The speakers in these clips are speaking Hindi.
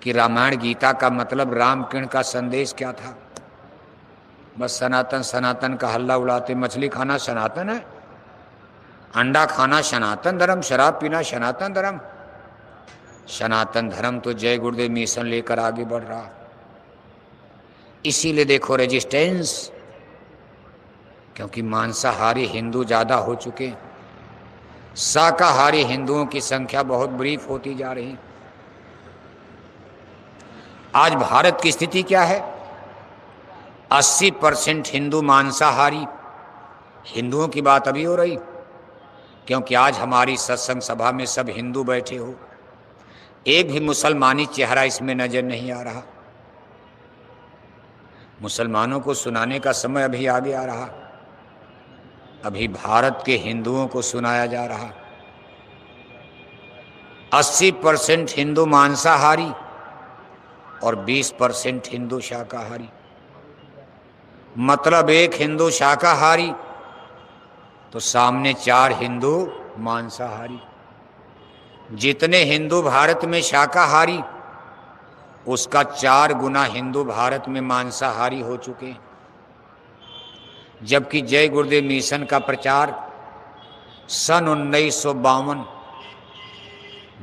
कि रामायण गीता का मतलब रामकृष्ण का संदेश क्या था। बस सनातन सनातन का हल्ला उड़ाते। मछली खाना सनातन है, अंडा खाना सनातन धर्म, शराब पीना सनातन धर्म। सनातन धर्म तो जय गुरुदेव मिशन लेकर आगे बढ़ रहा। इसीलिए देखो रेजिस्टेंस, क्योंकि मांसाहारी हिंदू ज्यादा हो चुके, शाकाहारी हिंदुओं की संख्या बहुत ब्रीफ होती जा रही। आज भारत की स्थिति क्या है? 80% हिंदू मांसाहारी। हिंदुओं की बात अभी हो रही, क्योंकि आज हमारी सत्संग सभा में सब हिंदू बैठे हो, एक भी मुसलमानी चेहरा इसमें नजर नहीं आ रहा। मुसलमानों को सुनाने का समय अभी आगे आ रहा, अभी भारत के हिंदुओं को सुनाया जा रहा। 80% हिंदू मांसाहारी और 20% हिंदू शाकाहारी। मतलब एक हिंदू शाकाहारी तो सामने 4 हिंदू मांसाहारी। जितने हिंदू भारत में शाकाहारी, उसका 4 गुना हिंदू भारत में मांसाहारी हो चुके। जबकि जय गुरुदेव मिशन का प्रचार सन 1952,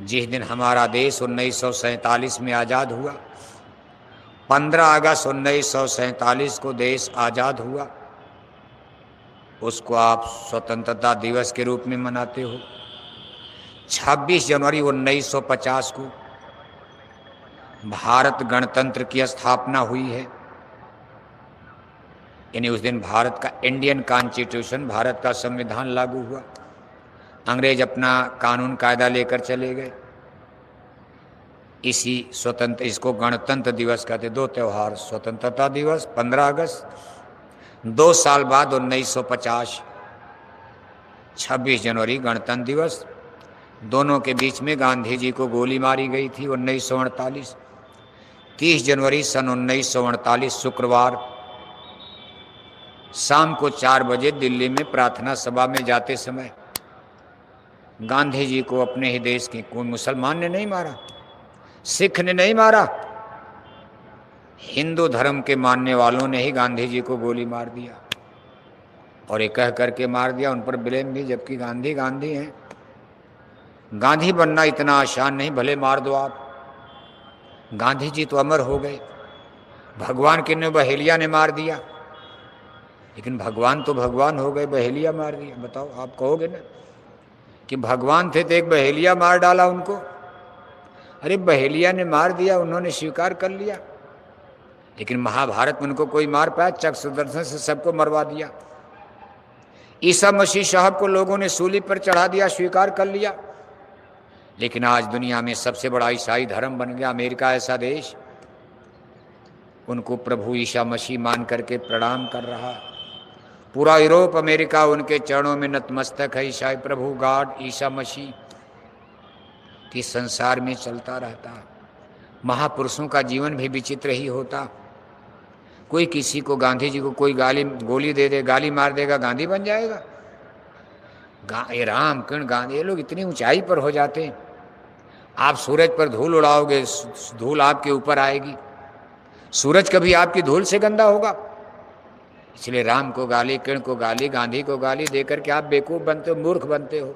जिस दिन हमारा देश 1947 में आज़ाद हुआ, 15 अगस्त 1947 को देश आज़ाद हुआ, उसको आप स्वतंत्रता दिवस के रूप में मनाते हो। 26 जनवरी 1950 को भारत गणतंत्र की स्थापना हुई है। यानी उस दिन भारत का इंडियन कॉन्स्टिट्यूशन, भारत का संविधान लागू हुआ। अंग्रेज अपना कानून कायदा लेकर चले गए। इसको गणतंत्र दिवस कहते। 2 त्यौहार, स्वतंत्रता दिवस 15 अगस्त, 2 साल बाद 1950 26 जनवरी गणतंत्र दिवस। दोनों के बीच में गांधी जी को गोली मारी गई थी 1948। 30 जनवरी सन 1948 शुक्रवार शाम को 4 बजे दिल्ली में प्रार्थना सभा में जाते समय गांधी जी को अपने ही देश के कोई मुसलमान ने नहीं मारा, सिख ने नहीं मारा, हिंदू धर्म के मानने वालों ने ही गांधी जी को गोली मार दिया। और ये कह करके मार दिया, उन पर ब्लेम भी, जबकि गांधी गांधी हैं। गांधी बनना इतना आसान नहीं, भले मार दो आप। गांधी जी तो अमर हो गए। भगवान के ने बहेलिया ने मार दिया, लेकिन भगवान तो भगवान हो गए, बहेलिया मार दिया। बताओ, आप कहोगे ना कि भगवान थे तो एक बहेलिया मार डाला उनको। अरे बहेलिया ने मार दिया, उन्होंने स्वीकार कर लिया, लेकिन महाभारत में उनको कोई मार पाया? चक सुदर्शन से सबको मरवा दिया। ईसा मसीह साहब को लोगों ने सूली पर चढ़ा दिया, स्वीकार कर लिया। लेकिन आज दुनिया में सबसे बड़ा ईसाई धर्म बन गया अमेरिका ऐसा देश, उनको प्रभु ईसा मसीह मान करके प्रणाम कर रहा। पूरा यूरोप अमेरिका उनके चरणों में नतमस्तक है। ईसाई प्रभु गॉड ईसा मसीह कि संसार में चलता रहता। महापुरुषों का जीवन भी विचित्र ही होता। कोई किसी को, गांधी जी को कोई गोली दे दे, गाली मार देगा, गांधी बन जाएगा? ये रामकृष्ण गांधी, ये लोग इतनी ऊंचाई पर हो जाते हैं। आप सूरज पर धूल उड़ाओगे, धूल आपके ऊपर आएगी। सूरज कभी आपकी धूल से गंदा होगा? इसलिए राम को गाली, कृष्ण को गाली, गांधी को गाली देकर के आप बेवकूफ बनते हो, मूर्ख बनते हो।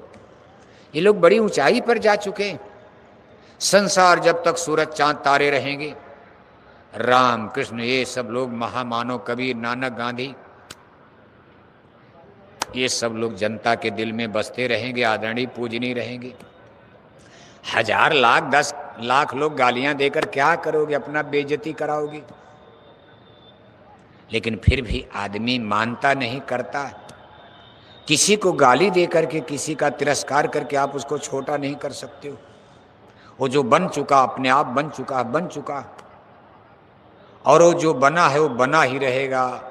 ये लोग बड़ी ऊंचाई पर जा चुके हैं। संसार जब तक सूरज चांद तारे रहेंगे, राम कृष्ण ये सब लोग, महामानव कबीर, नानक, गांधी, ये सब लोग जनता के दिल में बसते रहेंगे, आदरणीय पूजनीय रहेंगे। 1000 लाख 10 लाख लोग गालियां देकर क्या करोगे? अपना बेइज्जती कराओगे। लेकिन फिर भी आदमी मानता नहीं, करता। किसी को गाली देकर के, किसी का तिरस्कार करके आप उसको छोटा नहीं कर सकते हो। वो जो बन चुका, अपने आप बन चुका, बन चुका, और वो जो बना है वो बना ही रहेगा।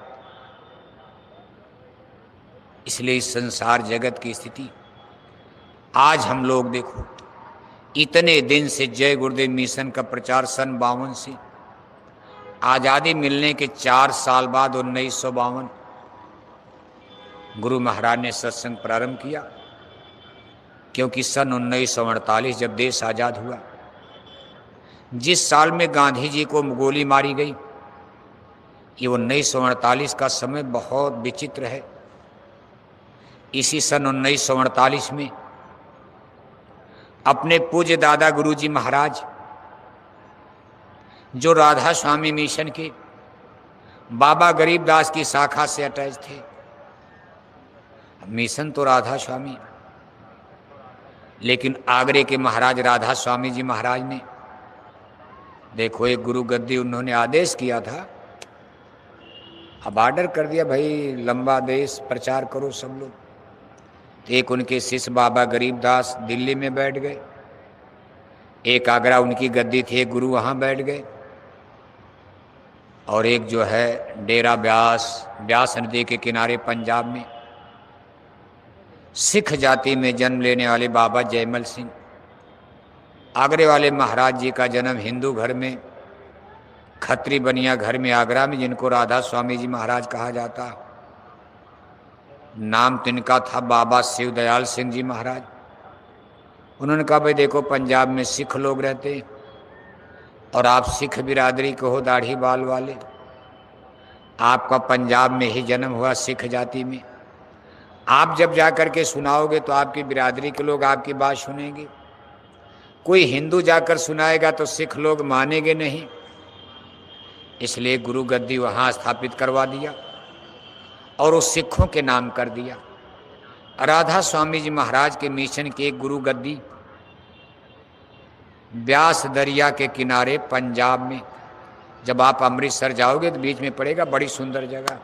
इसलिए इस संसार जगत की स्थिति आज हम लोग देखो, इतने दिन से जय गुरुदेव मिशन का प्रचार सन 52 से, आज़ादी मिलने के 4 साल बाद 1952 गुरु महाराज ने सत्संग प्रारंभ किया। क्योंकि सन 1948 जब देश आज़ाद हुआ, जिस साल में गांधी जी को गोली मारी गई, ये 1948 का समय बहुत विचित्र है। इसी सन 1948 में अपने पूज्य दादा गुरुजी महाराज, जो राधा स्वामी मिशन के बाबा गरीबदास की शाखा से अटैच थे, मिशन तो राधा स्वामी, लेकिन आगरे के महाराज राधा स्वामी जी महाराज ने, देखो एक गुरु गद्दी उन्होंने आदेश किया था, अब आर्डर कर दिया भाई लंबा देश प्रचार करो सब लोग। तो एक उनके शिष्य बाबा गरीबदास दिल्ली में बैठ गए, एक आगरा उनकी गद्दी थी, एक गुरु वहाँ बैठ गए, और एक जो है डेरा ब्यास नदी के किनारे पंजाब में सिख जाति में जन्म लेने वाले बाबा जयमल सिंह। आगरे वाले महाराज जी का जन्म हिंदू घर में, खत्री बनिया घर में आगरा में, जिनको राधा स्वामी जी महाराज कहा जाता। नाम तिनका था बाबा शिव दयाल सिंह जी महाराज। उन्होंने कहा भाई देखो पंजाब में सिख लोग रहते और आप सिख बिरादरी के हो, दाढ़ी बाल वाले, आपका पंजाब में ही जन्म हुआ सिख जाति में, आप जब जा कर के सुनाओगे तो आपकी बिरादरी के लोग आपकी बात सुनेंगे। कोई हिंदू जाकर सुनाएगा तो सिख लोग मानेंगे नहीं, इसलिए गुरु गद्दी वहाँ स्थापित करवा दिया और उस सिखों के नाम कर दिया। राधा स्वामी जी महाराज के मिशन की एक गुरु गद्दी ब्यास दरिया के किनारे पंजाब में, जब आप अमृतसर जाओगे तो बीच में पड़ेगा, बड़ी सुंदर जगह,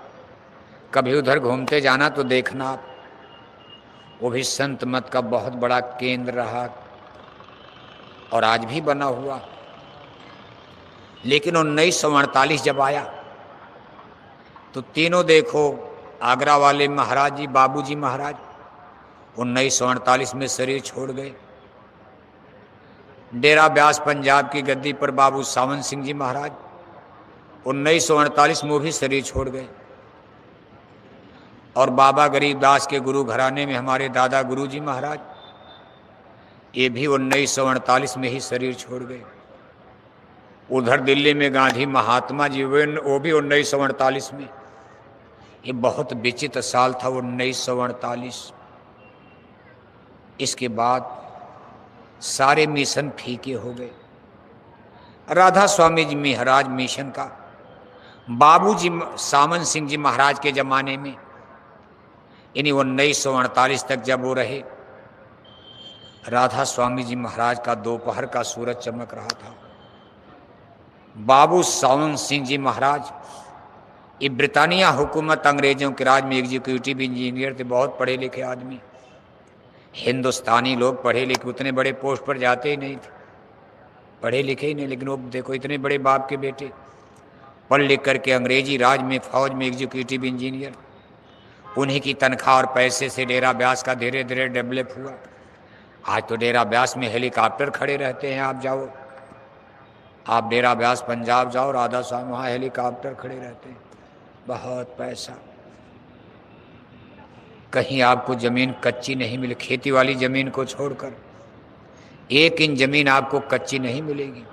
कभी उधर घूमते जाना तो देखना आप। वो भी संत मत का बहुत बड़ा केंद्र रहा और आज भी बना हुआ। लेकिन 1948 जब आया तो तीनों देखो, आगरा वाले महाराज जी बाबूजी महाराज 1948 में शरीर छोड़ गए। डेरा ब्यास पंजाब की गद्दी पर बाबू सावन सिंह जी महाराज 1948 में भी शरीर छोड़ गए। और बाबा गरीबदास के गुरु घराने में हमारे दादा गुरुजी महाराज, ये भी 1948 में ही शरीर छोड़ गए। उधर दिल्ली में गांधी महात्मा जी, वो भी 1948 में। ये बहुत विचित्र साल था 1948। इसके बाद सारे मिशन फीके हो गए। राधा स्वामी जी महाराज मिशन का बाबूजी सावन सिंह जी महाराज के ज़माने में, यानी 1948 तक जब वो रहे, राधा स्वामी जी महाराज का दोपहर का सूरज चमक रहा था। बाबू सावन सिंह जी महाराज ये ब्रिटानिया हुकूमत अंग्रेजों के राज में एग्जीक्यूटिव इंजीनियर थे, बहुत पढ़े लिखे आदमी। हिंदुस्तानी लोग पढ़े लिखे उतने बड़े पोस्ट पर जाते ही नहीं थे, पढ़े लिखे ही नहीं, लेकिन वो देखो इतने बड़े बाप के बेटे पढ़ लिख करके अंग्रेजी राज में फौज में एग्जीक्यूटिव इंजीनियर। उन्हीं की तनख्वाह और पैसे से डेरा ब्यास का धीरे धीरे डेवलप हुआ। आज तो डेरा ब्यास में हेलीकॉप्टर खड़े रहते हैं, आप जाओ, आप डेरा ब्यास पंजाब जाओ, राधा स्वामी वहाँ हेलीकॉप्टर खड़े रहते हैं, बहुत पैसा। कहीं आपको ज़मीन कच्ची नहीं मिले, खेती वाली ज़मीन को छोड़कर 1 इंच ज़मीन आपको कच्ची नहीं मिलेगी।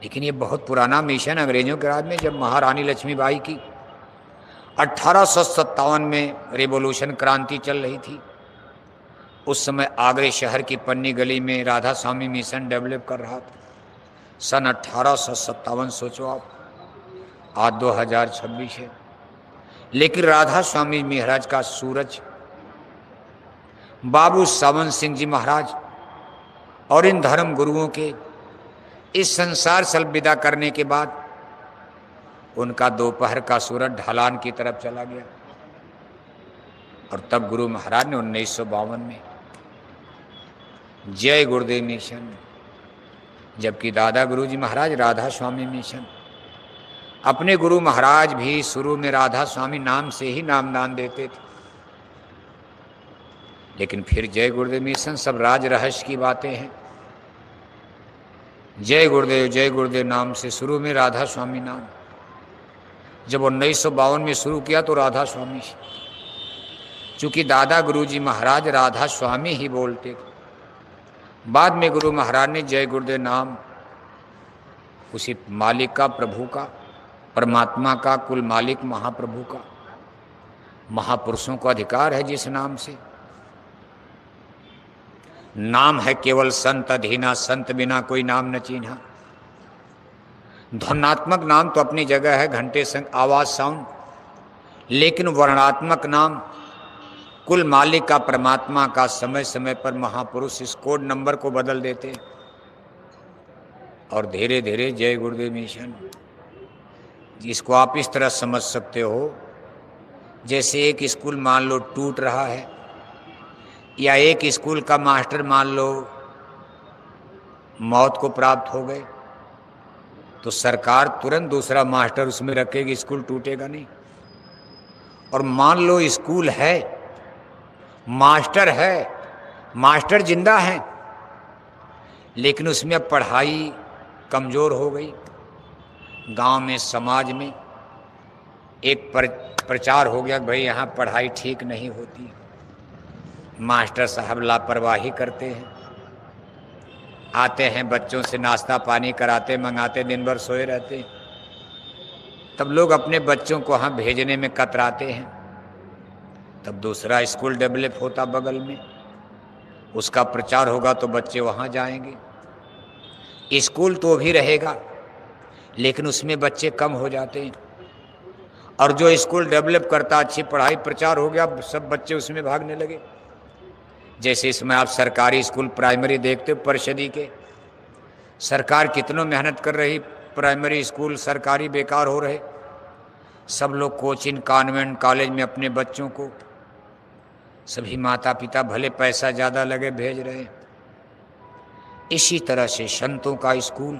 लेकिन ये बहुत पुराना मिशन अंग्रेजों के राज में, जब महारानी लक्ष्मीबाई की 1857 में रिवॉल्यूशन क्रांति चल रही थी, उस समय आगरे शहर की पन्नी गली में राधा स्वामी मिशन डेवलप कर रहा था। सन 1857, सोचो आप, आज 2026 है, लेकिन राधा स्वामी महाराज का सूरज बाबू सावन सिंह जी महाराज और इन धर्म गुरुओं के इस संसार से अलविदा करने के बाद उनका दोपहर का सूरज ढलान की तरफ चला गया। और तब गुरु महाराज ने 1952 में जय गुरुदेव मिशन, जबकि दादा गुरुजी महाराज राधा स्वामी मिशन। अपने गुरु महाराज भी शुरू में राधा स्वामी नाम से ही नामदान देते थे, लेकिन फिर जय गुरुदेव मिशन सब राज रहस्य की बातें हैं। जय गुरुदेव नाम से शुरू में राधा स्वामी नाम, जब 1952 में शुरू किया तो राधा स्वामी, चूँकि दादा गुरुजी महाराज राधा स्वामी ही बोलते थे। बाद में गुरु महाराज ने जय गुरुदेव नाम उसी मालिक का, प्रभु का, परमात्मा का, कुल मालिक महाप्रभु का, महापुरुषों को अधिकार है जिस नाम से। नाम है केवल संत अधीना, संत बिना कोई नाम न चीन्हा। ध्वनात्मक नाम तो अपनी जगह है, घंटे संग आवाज साउंड, लेकिन वर्णात्मक नाम कुल मालिक का, परमात्मा का, समय समय पर महापुरुष इस कोड नंबर को बदल देते और धीरे धीरे जय गुरुदेव मिशन। इसको आप इस तरह समझ सकते हो जैसे एक स्कूल मान लो टूट रहा है, या एक स्कूल का मास्टर मान लो मौत को प्राप्त हो गए, तो सरकार तुरंत दूसरा मास्टर उसमें रखेगी, स्कूल टूटेगा नहीं। और मान लो स्कूल है, मास्टर है, मास्टर जिंदा है, लेकिन उसमें अब पढ़ाई कमज़ोर हो गई। गांव में, समाज में एक प्रचार हो गया, भाई यहाँ पढ़ाई ठीक नहीं होती, मास्टर साहब लापरवाही करते हैं, आते हैं बच्चों से नाश्ता पानी कराते मंगाते, दिन भर सोए रहते हैं। तब लोग अपने बच्चों को वहाँ भेजने में कतराते हैं। तब दूसरा स्कूल डेवलप होता बगल में, उसका प्रचार होगा तो बच्चे वहाँ जाएंगे। स्कूल तो भी रहेगा लेकिन उसमें बच्चे कम हो जाते हैं, और जो स्कूल डेवलप करता, अच्छी पढ़ाई प्रचार हो गया, सब बच्चे उसमें भागने लगे। जैसे इसमें आप सरकारी स्कूल प्राइमरी देखते हो, परिषदी के, सरकार कितनों मेहनत कर रही, प्राइमरी स्कूल सरकारी बेकार हो रहे। सब लोग कोचिंग, कॉन्वेंट, कॉलेज में अपने बच्चों को, सभी माता पिता भले पैसा ज़्यादा लगे भेज रहे। इसी तरह से संतों का स्कूल,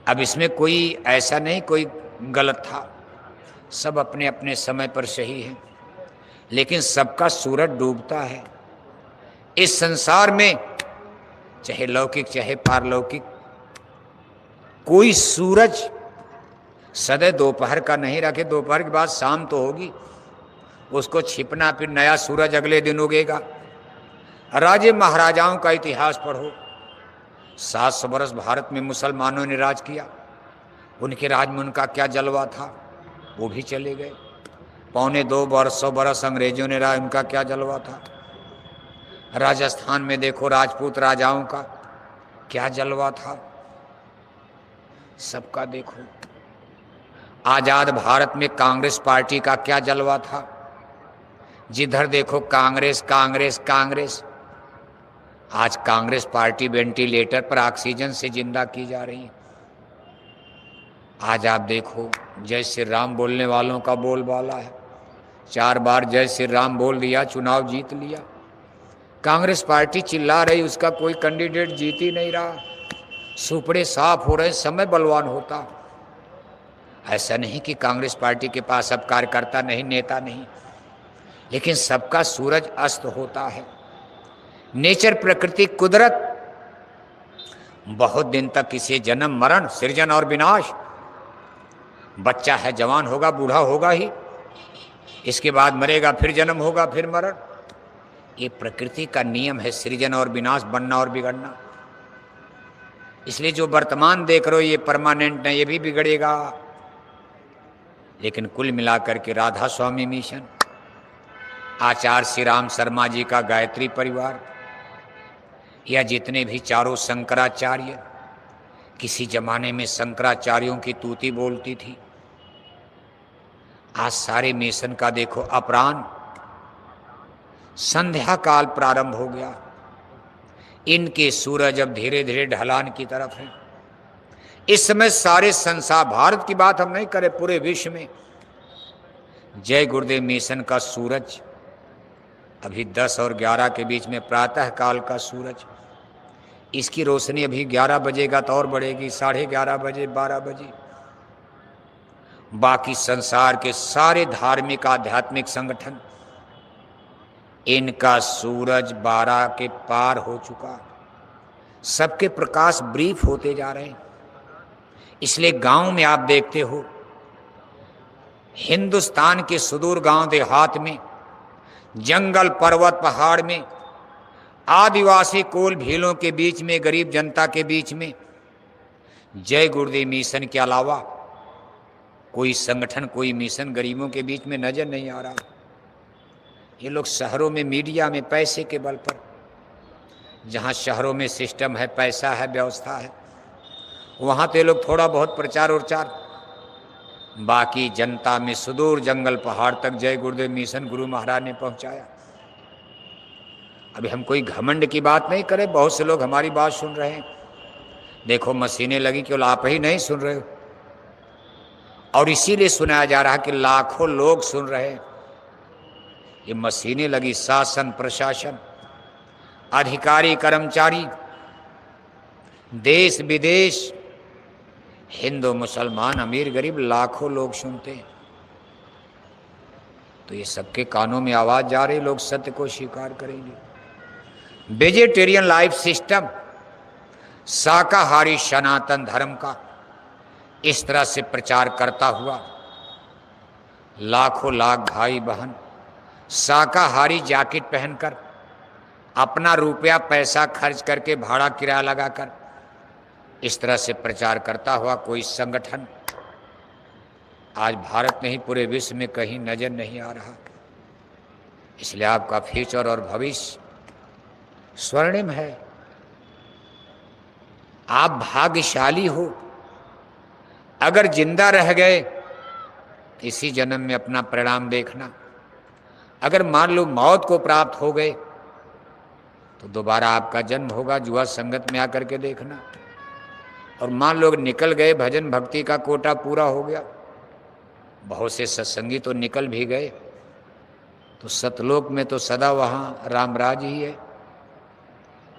अब इसमें कोई ऐसा नहीं कोई गलत था, सब अपने अपने समय पर सही है, लेकिन सबका सूरज डूबता है। इस संसार में चाहे लौकिक चाहे पारलौकिक, कोई सूरज सदैव दोपहर का नहीं रखे। दोपहर के बाद शाम तो होगी, उसको छिपना, फिर नया सूरज अगले दिन उगेगा। राजे महाराजाओं का इतिहास पढ़ो, 700 वर्ष भारत में मुसलमानों ने राज किया, उनके राज में उनका क्या जलवा था, वो भी चले गए। 125 बरस अंग्रेजों ने राज, उनका क्या जलवा था। राजस्थान में देखो राजपूत राजाओं का क्या जलवा था, सबका देखो। आजाद भारत में कांग्रेस पार्टी का क्या जलवा था, जिधर देखो कांग्रेस कांग्रेस कांग्रेस। आज कांग्रेस पार्टी वेंटिलेटर पर ऑक्सीजन से जिंदा की जा रही है। आज आप देखो जय श्री राम बोलने वालों का बोलबाला है, 4 बार जय श्री राम बोल दिया, चुनाव जीत लिया। कांग्रेस पार्टी चिल्ला रही, उसका कोई कैंडिडेट जीत ही नहीं रहा, सुपड़े साफ हो रहे, समय बलवान होता। ऐसा नहीं कि कांग्रेस पार्टी के पास अब कार्यकर्ता नहीं, नेता नहीं, लेकिन सबका सूरज अस्त होता है। नेचर, प्रकृति, कुदरत बहुत दिन तक किसी जन्म मरण, सृजन और विनाश। बच्चा है, जवान होगा, बूढ़ा होगा ही, इसके बाद मरेगा, फिर जन्म होगा, फिर मरण। ये प्रकृति का नियम है, सृजन और विनाश, बनना और बिगड़ना। इसलिए जो वर्तमान देख रहे हो ये परमानेंट है, ये भी बिगड़ेगा। लेकिन कुल मिलाकर के राधा स्वामी मिशन, आचार्य श्री राम शर्मा जी का गायत्री परिवार, या जितने भी चारों शंकराचार्य, किसी जमाने में शंकराचार्यों की तूती बोलती थी, आज सारे मिशन का देखो अपराह्न संध्या काल प्रारंभ हो गया। इनके सूरज अब धीरे धीरे ढलान की तरफ है। इस समय सारे संसार, भारत की बात हम नहीं करें, पूरे विश्व में जय गुरुदेव मिशन का सूरज अभी 10 और 11 के बीच में, प्रातः काल का सूरज, इसकी रोशनी अभी 11 बजेगा तो और बढ़ेगी, 11:30 बजे, 12 बजे। बाकी संसार के सारे धार्मिक आध्यात्मिक संगठन, इनका सूरज 12 के पार हो चुका, सबके प्रकाश ब्रीफ होते जा रहे हैं। इसलिए गांव में आप देखते हो, हिंदुस्तान के सुदूर गांव देहात में, जंगल पर्वत पहाड़ में, आदिवासी कोल भीलों के बीच में, गरीब जनता के बीच में, जय गुरुदेव मिशन के अलावा कोई संगठन, कोई मिशन गरीबों के बीच में नजर नहीं आ रहा। ये लोग शहरों में मीडिया में पैसे के बल पर, जहाँ शहरों में सिस्टम है, पैसा है, व्यवस्था है, वहाँ तो ये लोग थोड़ा बहुत प्रचार उरचार, बाकी जनता में सुदूर जंगल पहाड़ तक जय गुरुदेव मिशन गुरु महाराज ने पहुँचाया। अभी हम कोई घमंड की बात नहीं करें, बहुत से लोग हमारी बात सुन रहे हैं। देखो मशीनें लगी, केवल आप ही नहीं सुन रहे हो, और इसीलिए सुनाया जा रहा है कि लाखों लोग सुन रहे हैं। ये मशीनें लगी, शासन प्रशासन, अधिकारी कर्मचारी, देश विदेश, हिंदू मुसलमान, अमीर गरीब, लाखों लोग सुनते हैं। तो ये सबके कानों में आवाज जा रही, लोग सत्य को स्वीकार करेंगे। वेजिटेरियन लाइफ सिस्टम, शाकाहारी सनातन धर्म का इस तरह से प्रचार करता हुआ लाखों लाख भाई बहन शाकाहारी जैकेट पहनकर, अपना रुपया पैसा खर्च करके, भाड़ा किराया लगाकर इस तरह से प्रचार करता हुआ कोई संगठन आज भारत नहीं पूरे विश्व में कहीं नजर नहीं आ रहा। इसलिए आपका फ्यूचर और भविष्य स्वर्णिम है। आप भाग्यशाली हो। अगर जिंदा रह गए इसी जन्म में अपना परिणाम देखना। अगर मान लो मौत को प्राप्त हो गए तो दोबारा आपका जन्म होगा, जुआ संगत में आकर के देखना। और मान लो निकल गए, भजन भक्ति का कोटा पूरा हो गया, बहुत से सत्संगी तो निकल भी गए, तो सतलोक में तो सदा वहाँ रामराज ही है।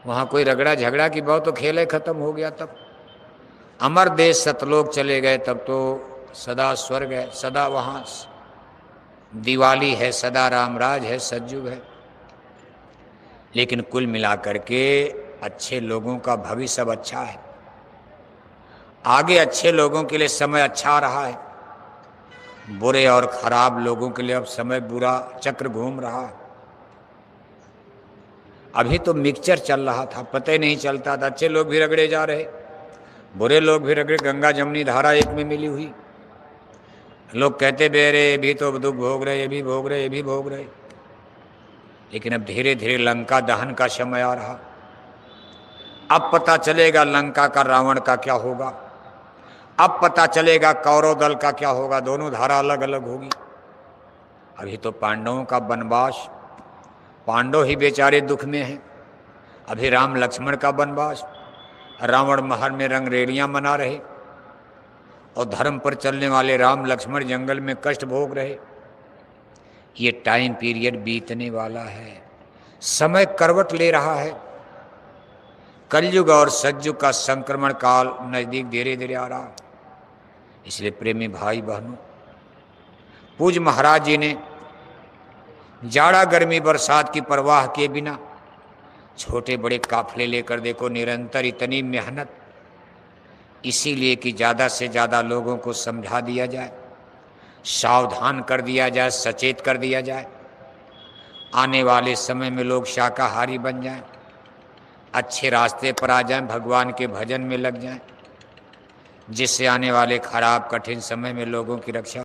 वहाँ कोई रगड़ा झगड़ा की बहुत तो खेल खत्म हो गया। तब अमर देश सतलोक चले गए, तब तो सदा स्वर्ग है, सदा वहाँ दिवाली है, सदा रामराज है, सतयुग है। लेकिन कुल मिलाकर के अच्छे लोगों का भविष्य अब अच्छा है। आगे अच्छे लोगों के लिए समय अच्छा रहा है, बुरे और खराब लोगों के लिए अब समय बुरा चक्र घूम रहा है। अभी तो मिक्सचर चल रहा था, पता ही नहीं चलता था। अच्छे लोग भी रगड़े जा रहे, बुरे लोग भी रगड़े, गंगा जमुनी धारा एक में मिली हुई। लोग कहते बेरे ये भी तो दुख भोग रहे, ये भी भोग रहे, ये भी भोग रहे। लेकिन अब धीरे धीरे लंका दहन का समय आ रहा। अब पता चलेगा लंका का रावण का क्या होगा, अब पता चलेगा कौरव दल का क्या होगा। दोनों धारा अलग अलग होगी। अभी तो पांडवों का वनवास, पांडव ही बेचारे दुख में हैं। अभी राम लक्ष्मण का वनवास, रावण महल में रंगरेलियां मना रहे और धर्म पर चलने वाले राम लक्ष्मण जंगल में कष्ट भोग रहे। ये टाइम पीरियड बीतने वाला है, समय करवट ले रहा है। कलयुग और सतयुग का संक्रमण काल नजदीक धीरे धीरे आ रहा। इसलिए प्रेमी भाई बहनों, पूज्य महाराज जी ने जाड़ा गर्मी बरसात की परवाह किए बिना छोटे बड़े काफले लेकर, देखो निरंतर इतनी मेहनत, इसीलिए कि ज़्यादा से ज़्यादा लोगों को समझा दिया जाए, सावधान कर दिया जाए, सचेत कर दिया जाए। आने वाले समय में लोग शाकाहारी बन जाएं, अच्छे रास्ते पर आ जाएं, भगवान के भजन में लग जाएं, जिससे आने वाले खराब कठिन समय में लोगों की रक्षा